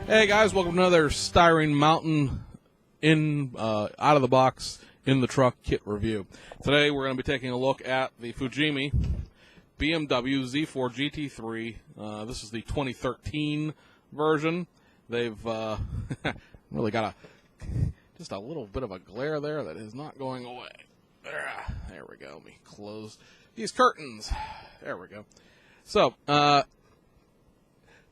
Hey guys, welcome to another Styrene Mountain out of the box in the truck kit review. Today we're going to be taking a look at the Fujimi BMW Z4 GT3. This is the 2013 version. They've really got just a little bit of a glare there that is not going away. There we go. Let me close these curtains. There we go. So,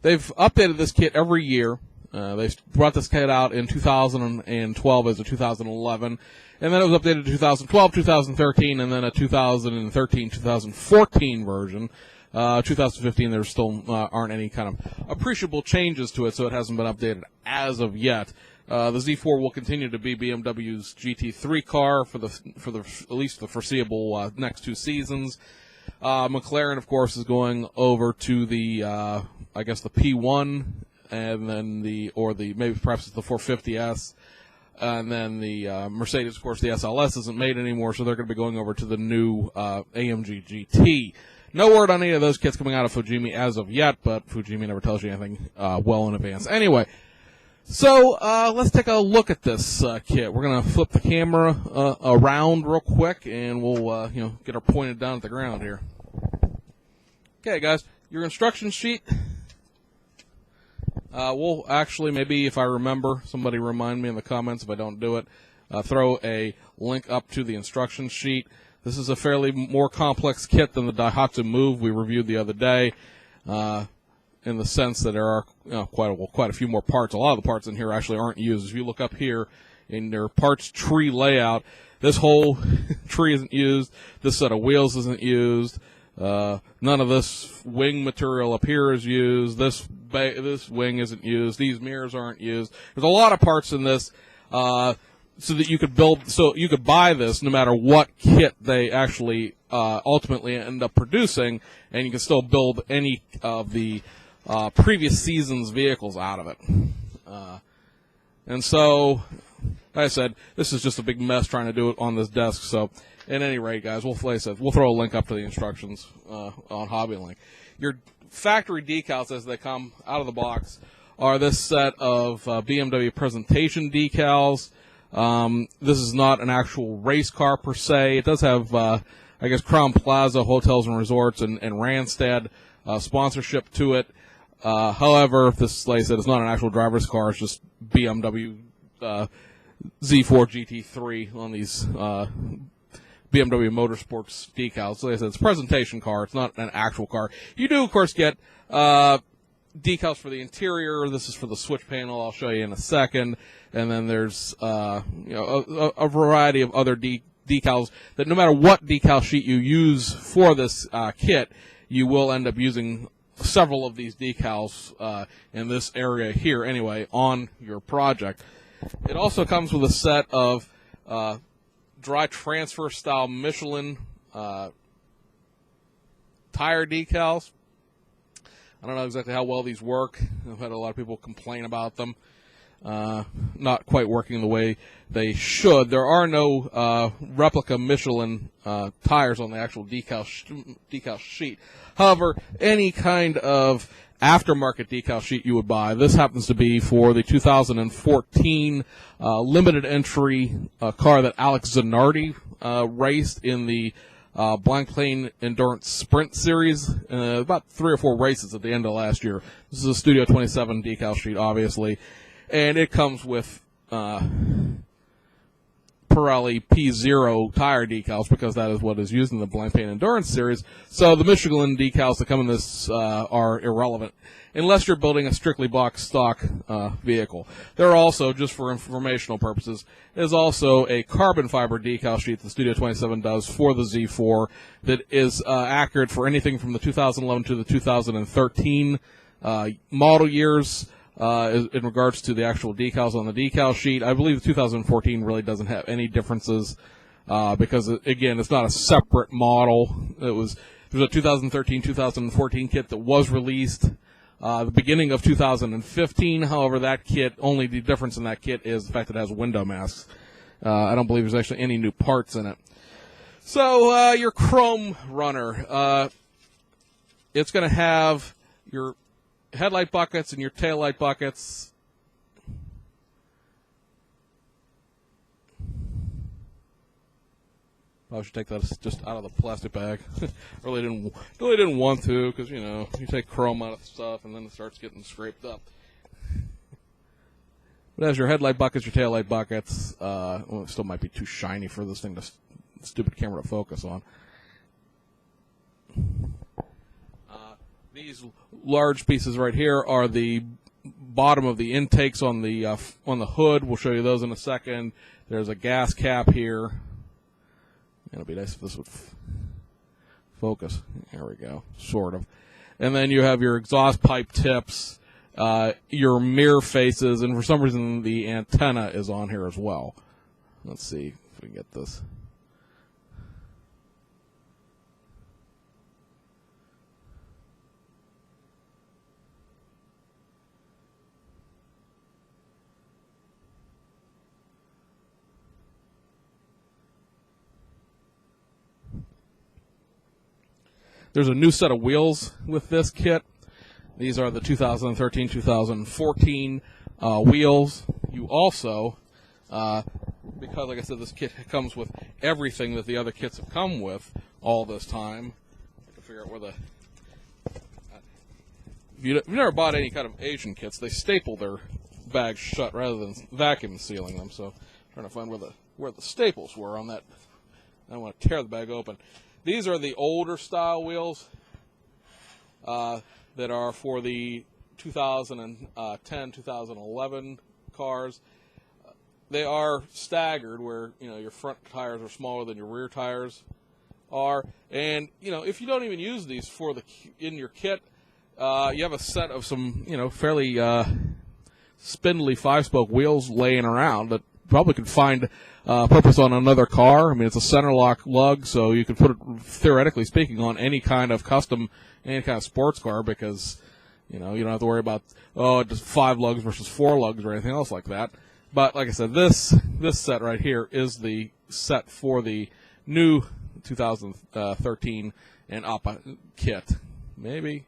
they've updated this kit every year. They brought this kit out in 2012 as a 2011, and then it was updated to 2012, 2013, and then a 2013, 2014 version. 2015, there still aren't any kind of appreciable changes to it, so it hasn't been updated as of yet. The Z4 will continue to be BMW's GT3 car for at least the foreseeable next two seasons. McLaren, of course, is going over to the I guess the P1, and then maybe perhaps it's the 450S, and then the Mercedes, of course, the SLS isn't made anymore, so they're going to be going over to the new AMG GT. No word on any of those kits coming out of Fujimi as of yet, but Fujimi never tells you anything well in advance. Anyway, so let's take a look at this kit. We're going to flip the camera around real quick, and we'll get her pointed down at the ground here. Okay, guys, your instruction sheet. We'll actually, maybe if I remember, somebody remind me in the comments if I don't do it, throw a link up to the instruction sheet. This is a fairly more complex kit than the Daihatsu Move we reviewed the other day, in the sense that there are quite a few more parts. A lot of the parts in here actually aren't used. If you look up here in their parts tree layout, this whole tree isn't used. This set of wheels isn't used. None of this wing material up here is used. This wing isn't used. These mirrors aren't used. There's a lot of parts in this, so that you could buy this no matter what kit they actually ultimately end up producing, and you can still build any of the previous season's vehicles out of it. And so, like I said, this is just a big mess trying to do it on this desk. So, at any rate, guys, we'll throw a link up to the instructions on HobbyLink. Your factory decals, as they come out of the box, are this set of BMW presentation decals. This is not an actual race car per se. It does have, I guess, Crown Plaza Hotels and Resorts and Randstad sponsorship to it. However, this, like I said, it's not an actual driver's car. It's just BMW Z4 GT3 on these BMW Motorsports decals. So like I said, it's a presentation car. It's not an actual car. You do, of course, get decals for the interior. This is for the switch panel. I'll show you in a second. And then there's a variety of other decals that no matter what decal sheet you use for this kit, you will end up using several of these decals in this area here anyway on your project. It also comes with a set of dry transfer style Michelin tire decals. I don't know exactly how well these work. I've had a lot of people complain about them not quite working the way they should. There are no replica Michelin tires on the actual decal sheet. However, any kind of aftermarket decal sheet you would buy, this happens to be for the 2014 limited entry car that Alex Zanardi raced in the Blank Plane Endurance Sprint Series, about 3 or 4 races at the end of last year. This is a Studio 27 decal sheet, obviously, and it comes with Pirelli P0 tire decals because that is what is used in the Blank Plane Endurance Series. So the Michelin decals that come in this are irrelevant unless you're building a strictly box stock vehicle. There are also, just for informational purposes, is also a carbon fiber decal sheet the Studio 27 does for the Z4 that is accurate for anything from the 2011 to the 2013 model years. In regards to the actual decals on the decal sheet, I believe 2014 really doesn't have any differences because, again, it's not a separate model. There's a 2013, 2014 kit that was released the beginning of 2015. However, that kit, only the difference in that kit is the fact that it has window masks. I don't believe there's actually any new parts in it. So your chrome runner, it's going to have your headlight buckets and your taillight buckets Probably should take that just out of the plastic bag. really didn't want to, because you take chrome out of stuff and then it starts getting scraped up. But as your headlight buckets, your taillight buckets, well, it still might be too shiny for this thing, stupid camera to focus on. These large pieces right here are the bottom of the intakes on the hood. We'll show you those in a second. There's a gas cap here. It'd be nice if this would focus. There we go, sort of. And then you have your exhaust pipe tips, your mirror faces, and for some reason the antenna is on here as well. Let's see if we can get this. There's a new set of wheels with this kit. These are the 2013-2014 wheels. You also, because like I said, this kit comes with everything that the other kits have come with all this time. I have to figure out where the... If you've never bought any kind of Asian kits, they staple their bags shut rather than vacuum sealing them. So I'm trying to find where the staples were on that. I don't want to tear the bag open. These are the older style wheels that are for the 2010, 2011 cars. They are staggered, where your front tires are smaller than your rear tires are. And if you don't even use these in your kit, you have a set of some fairly spindly 5-spoke wheels laying around that probably could find purpose on another car. I mean, it's a center lock lug, so you could put it, theoretically speaking, on any kind of custom, any kind of sports car, because you don't have to worry about just 5 lugs versus 4 lugs or anything else like that. But like I said, this set right here is the set for the new 2013 and up kit. Maybe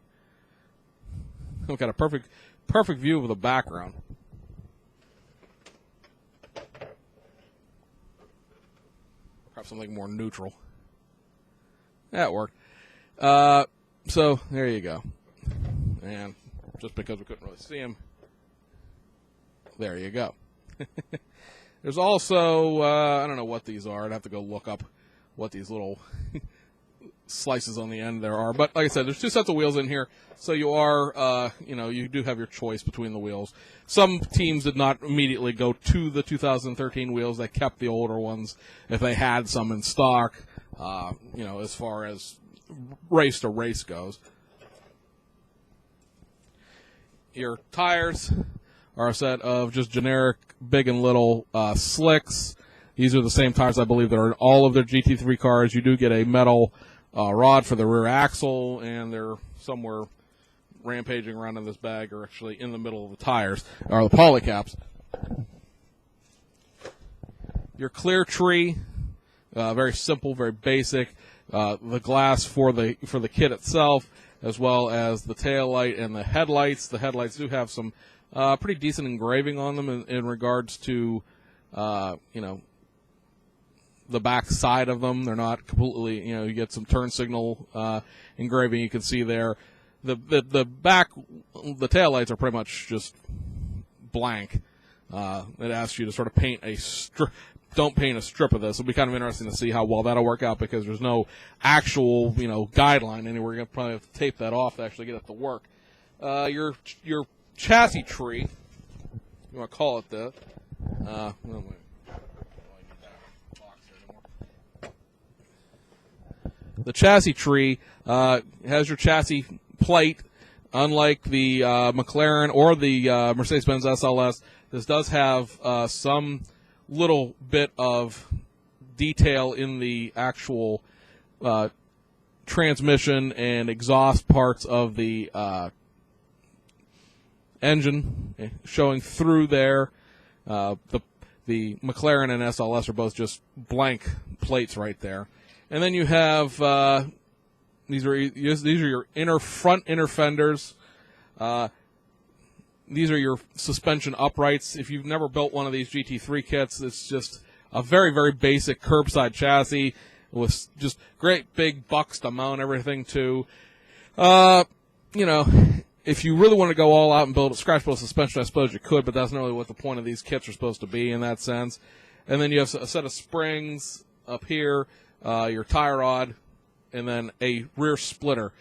we've got a perfect view of the background. Perhaps something more neutral. That worked. So there you go. And just because we couldn't really see him, there you go. There's also, I don't know what these are. I'd have to go look up what these little slices on the end there are. But like I said, there's 2 sets of wheels in here. So you are, you do have your choice between the wheels. Some teams did not immediately go to the 2013 wheels. They kept the older ones if they had some in stock, as far as race to race goes. Your tires are a set of just generic big and little slicks. These are the same tires, I believe, that are in all of their GT3 cars. You do get a metal rod for the rear axle, and they're somewhere rampaging around in this bag, or actually in the middle of the tires, are the polycaps. Your clear tree, very simple, very basic. The glass for the kit itself, as well as the tail light and the headlights. The headlights do have some pretty decent engraving on them in regards to, the back side of them. They're not completely, you get some turn signal engraving you can see there. The back, the taillights are pretty much just blank. It asks you to sort of paint a strip. Don't paint a strip of this. It'll be kind of interesting to see how well that'll work out, because there's no actual, guideline anywhere. You're going to probably have to tape that off to actually get it to work. Your chassis tree, you want to call it that. The chassis tree has your chassis plate. Unlike the McLaren or the Mercedes-Benz SLS, this does have some little bit of detail in the actual transmission and exhaust parts of the engine showing through there. The McLaren and SLS are both just blank plates right there. And then you have these are your front inner fenders. These are your suspension uprights. If you've never built one of these GT3 kits, it's just a very, very basic curbside chassis. with just great big bucks to mount everything to. If you really want to go all out and build a scratch build suspension, I suppose you could, but that's not really what the point of these kits are supposed to be in that sense. And then you have a set of springs up here, your tie rod, and then a rear splitter.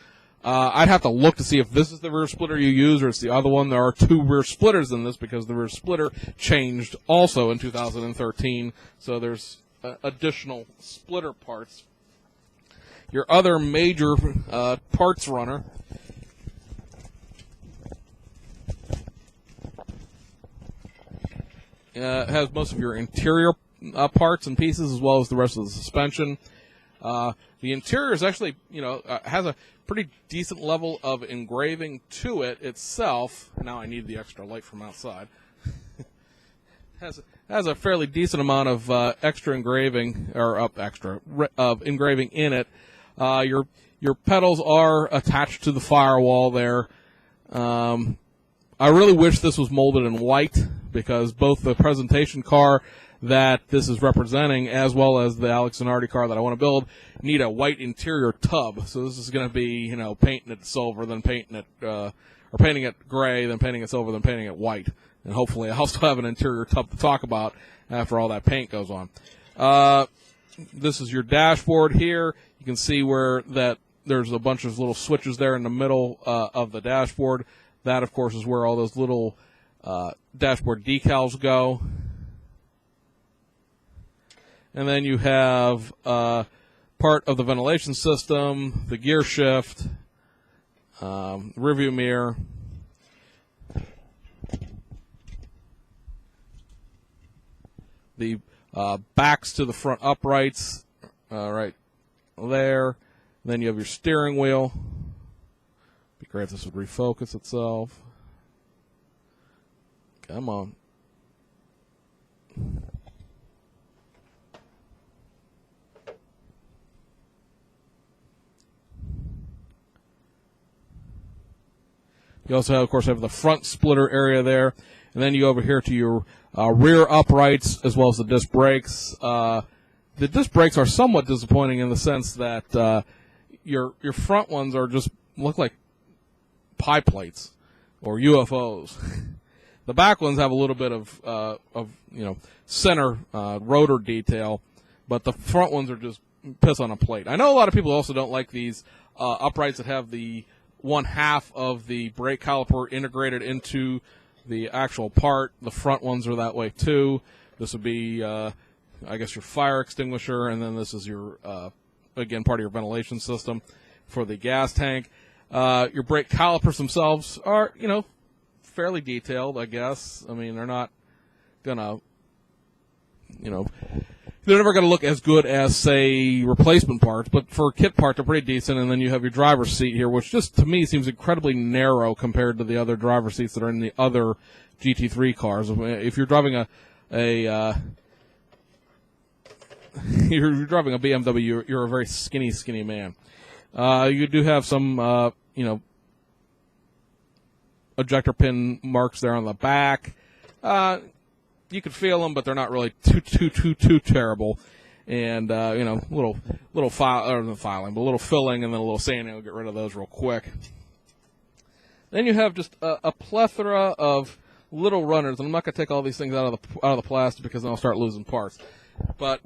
I'd have to look to see if this is the rear splitter you use or it's the other one. There are two rear splitters in this because the rear splitter changed also in 2013, so there's additional splitter parts. Your other major parts runner has most of your interior parts and pieces as well as the rest of the suspension. The interior is actually, has a pretty decent level of engraving to it itself. Now I need the extra light from outside. has a fairly decent amount of extra engraving of engraving in it. Your pedals are attached to the firewall there. I really wish this was molded in white because both the presentation car that this is representing as well as the Alex Zanardi car that I want to build need a white interior tub. So this is going to be, painting it silver, then painting it, or painting it gray, then painting it silver, then painting it white. And hopefully I'll still have an interior tub to talk about after all that paint goes on. This is your dashboard here. You can see where that there's a bunch of little switches there in the middle of the dashboard. That, of course, is where all those little dashboard decals go. And then you have part of the ventilation system, the gear shift, rearview mirror, the backs to the front uprights right there. Then you have your steering wheel. Be great if this would refocus itself. Come on. You also have, of course, have the front splitter area there, and then you go over here to your rear uprights as well as the disc brakes. The disc brakes are somewhat disappointing in the sense that your front ones are just look like pie plates or UFOs. The back ones have a little bit of center rotor detail, but the front ones are just piss on a plate. I know a lot of people also don't like these uprights that have the one half of the brake caliper integrated into the actual part. The front ones are that way too. This would be, I guess, your fire extinguisher, and then this is your, again, part of your ventilation system for the gas tank. Your brake calipers themselves are, fairly detailed, I guess. I mean, they're not gonna, they're never going to look as good as, say, replacement parts, but for kit parts, they're pretty decent. And then you have your driver's seat here, which just, to me, seems incredibly narrow compared to the other driver's seats that are in the other GT3 cars. If you're driving you're driving a BMW, you're a very skinny man. You do have some, ejector pin marks there on the back. You could feel them, but they're not really too terrible. And little filing, but a little filling, and then a little sanding. I'll get rid of those real quick. Then you have just a plethora of little runners, and I'm not going to take all these things out of the plastic because then I'll start losing parts. But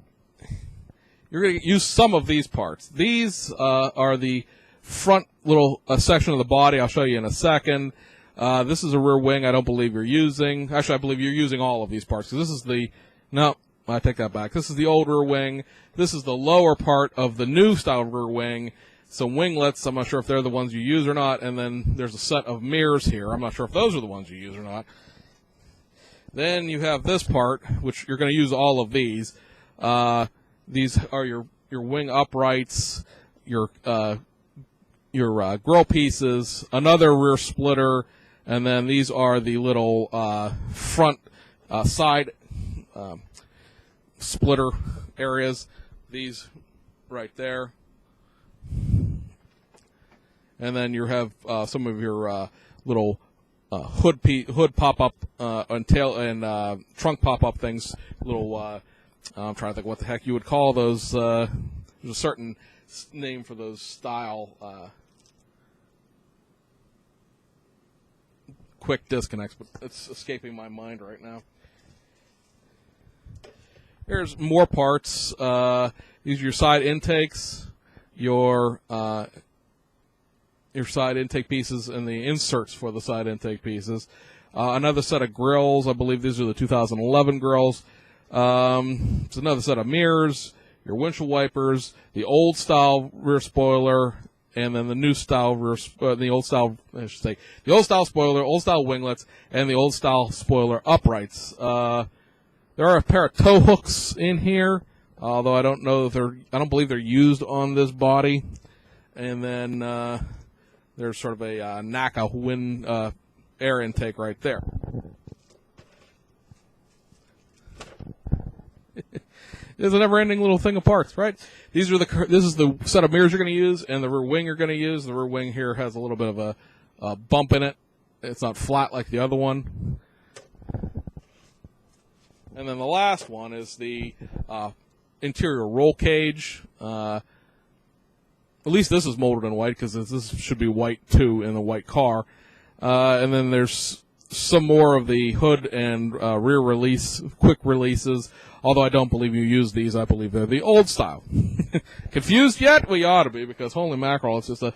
you're going to use some of these parts. These are the front little section of the body. I'll show you in a second. This is a rear wing I don't believe you're using. Actually, I believe you're using all of these parts. Because this is no, I take that back. This is the old rear wing. This is the lower part of the new style rear wing. Some winglets, I'm not sure if they're the ones you use or not. And then there's a set of mirrors here. I'm not sure if those are the ones you use or not. Then you have this part, which you're going to use all of these. These are your wing uprights, your grill pieces, another rear splitter, and then these are the little front side splitter areas. These right there. And then you have some of your little hood pop-up and tail and trunk pop-up things. Little I'm trying to think what the heck you would call those There's a certain name for those style quick disconnects, but it's escaping my mind right now. Here's more parts. These are your side intakes, your side intake pieces, and the inserts for the side intake pieces. Another set of grills. I believe these are the 2011 grills. It's another set of mirrors, your windshield wipers, the old style rear spoiler, and then the new style the old style spoiler, old style winglets, and the old style spoiler uprights. There are a pair of tow hooks in here, although I don't believe they're used on this body. And then there's sort of a NACA wind air intake right there. It's a never-ending little thing of parts, right? This is the set of mirrors you're going to use, and the rear wing you're going to use. The rear wing here has a little bit of a bump in it. It's not flat like the other one. And then the last one is the interior roll cage. At least this is molded in white, because this should be white too in the white car. And then there's some more of the hood and rear release, quick releases. Although I don't believe you use these, I believe they're the old style. Confused yet? Well, you ought to be, because holy mackerel, it's a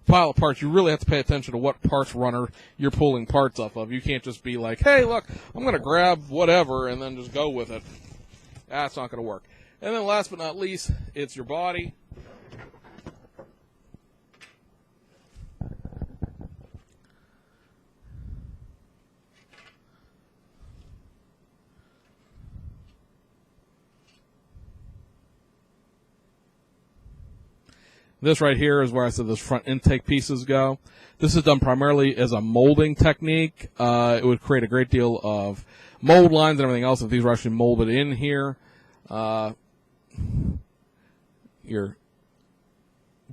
pile of parts. You really have to pay attention to what parts runner you're pulling parts off of. You can't just be like, hey, look, I'm going to grab whatever and then just go with it. That's not going to work. And then last but not least, it's your body. This right here is where I said those front intake pieces go. This is done primarily as a molding technique. It would create a great deal of mold lines and everything else if these were actually molded in here. Your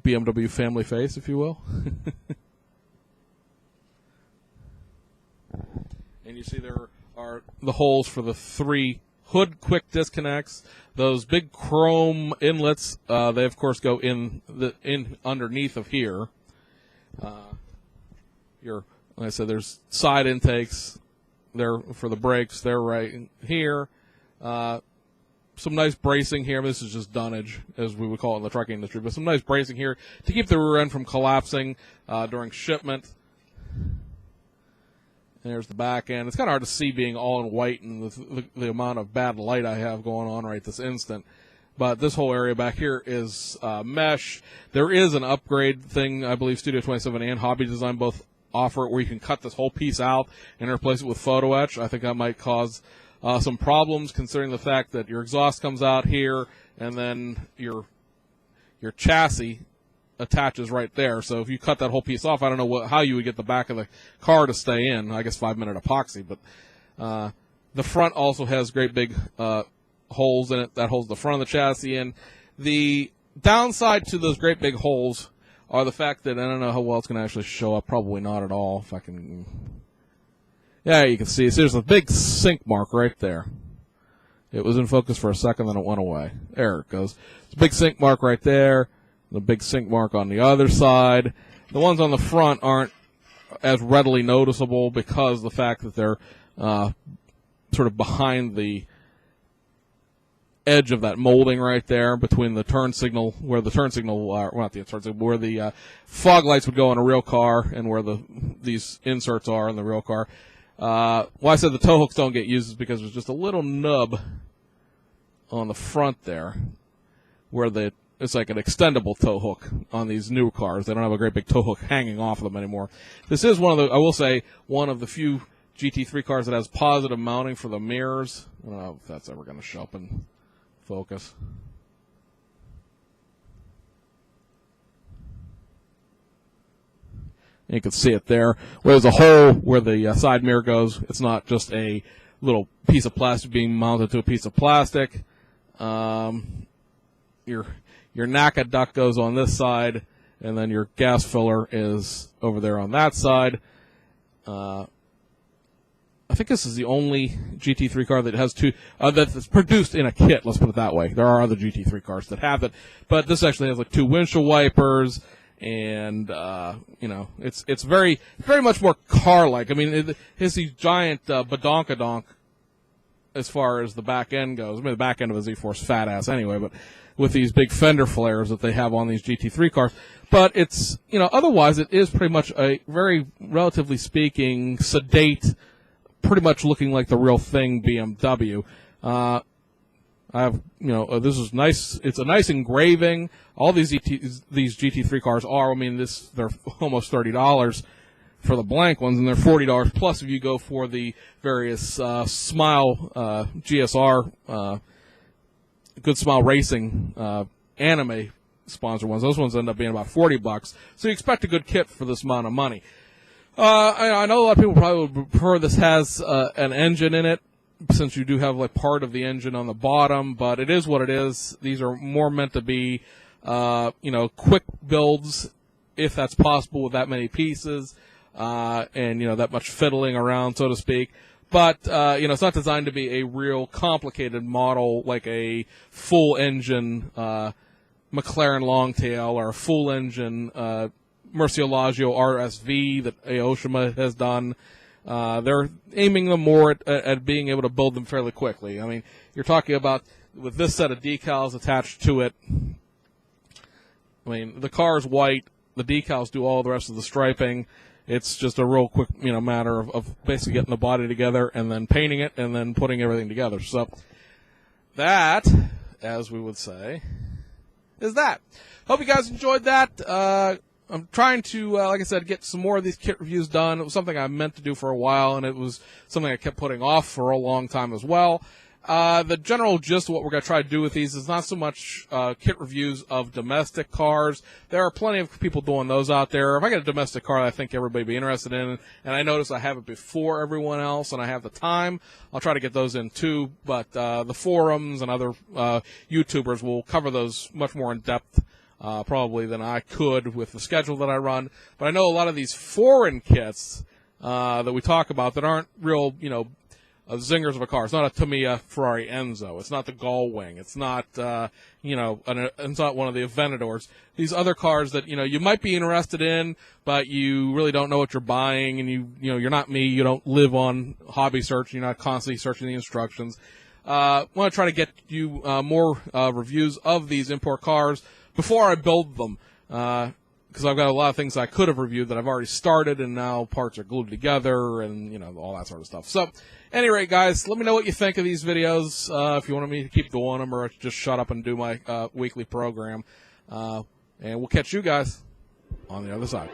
BMW family face, if you will. And you see there are the holes for the 3 hood quick disconnects. Those big chrome inlets, they of course go in underneath of here. Like I said, there's side intakes there for the brakes. They're right here. Some nice bracing here. This is just dunnage, as we would call it in the trucking industry, but some nice bracing here to keep the rear end from collapsing during shipment. There's the back end. It's kind of hard to see being all in white and the amount of bad light I have going on right this instant. But this whole area back here is mesh. There is an upgrade thing, I believe Studio 27 and Hobby Design both offer it, where you can cut this whole piece out and replace it with photo etch. I think that might cause some problems, considering the fact that your exhaust comes out here and then your chassis attaches right there. So if you cut that whole piece off, I don't know how you would get the back of the car to stay in. I guess 5-minute epoxy. But the front also has great big holes in it. That holds the front of the chassis in. The downside to those great big holes are the fact that I don't know how well it's going to actually show up. Probably not at all. If I can, yeah, you can see. So there's a big sink mark right there. It was in focus for a second, then it went away. There it goes. It's a big sink mark right there. The big sink mark on the other side. The ones on the front aren't as readily noticeable because of the fact that they're sort of behind the edge of that molding right there between the turn signal, where the turn signal, well, not the turn signal, where the fog lights would go in a real car and where these inserts are in the real car. Why I said the tow hooks don't get used is because there's just a little nub on the front there where it's like an extendable tow hook on these new cars. They don't have a great big tow hook hanging off of them anymore. This is one of the few GT3 cars that has positive mounting for the mirrors. I don't know if that's ever going to show up in focus. You can see it there. Where there's a hole where the side mirror goes, it's not just a little piece of plastic being mounted to a piece of plastic. Your NACA duct goes on this side, and then your gas filler is over there on that side. I think this is the only GT3 car that has two, that's produced in a kit, let's put it that way. There are other GT3 cars that have it, but this actually has like 2 windshield wipers, and, it's very, very much more car-like. I mean, it has these giant, badonkadonk as far as the back end goes. I mean, the back end of a Z4 is fat ass anyway, but with these big fender flares that they have on these GT3 cars. But it's, otherwise it is pretty much a very, relatively speaking, sedate, pretty much looking like the real thing BMW. I have, this is nice. It's a nice engraving. All these GT3 cars are. I mean, they're almost $30 for the blank ones, and they're $40 plus if you go for the various Smile GSR, Good Smile Racing anime sponsor ones. Those ones end up being about $40. So you expect a good kit for this amount of money. I know a lot of people probably would prefer this has an engine in it, since you do have like part of the engine on the bottom, but it is what it is. These are more meant to be, quick builds, if that's possible with that many pieces, and, that much fiddling around, so to speak. But, it's not designed to be a real complicated model like a full engine, McLaren Longtail or a full engine, Murcielago RSV that Aoshima has done. They're aiming them more at being able to build them fairly quickly. I mean, you're talking about with this set of decals attached to it. I mean, the car's white. The decals do all the rest of the striping. It's just a real quick, matter of basically getting the body together and then painting it and then putting everything together. So that, as we would say, is that. Hope you guys enjoyed that. I'm trying to, like I said, get some more of these kit reviews done. It was something I meant to do for a while, and it was something I kept putting off for a long time as well. The general gist of what we're going to try to do with these is not so much kit reviews of domestic cars. There are plenty of people doing those out there. If I get a domestic car that I think everybody would be interested in, and I notice I have it before everyone else and I have the time, I'll try to get those in too. But the forums and other YouTubers will cover those much more in depth probably than I could with the schedule that I run. But I know a lot of these foreign kits that we talk about that aren't real, zingers of a car. It's not a Tamiya Ferrari Enzo. It's not the Gullwing. It's not, it's not one of the Aventadors. These other cars that, you might be interested in, but you really don't know what you're buying, and you're not me. You don't live on hobby search. You're not constantly searching the instructions. Want to try to get you more reviews of these import cars before I build them, because I've got a lot of things I could have reviewed that I've already started, and now parts are glued together, and, all that sort of stuff. So, at any rate, guys, let me know what you think of these videos, if you want me to keep doing them, or just shut up and do my weekly program. And we'll catch you guys on the other side.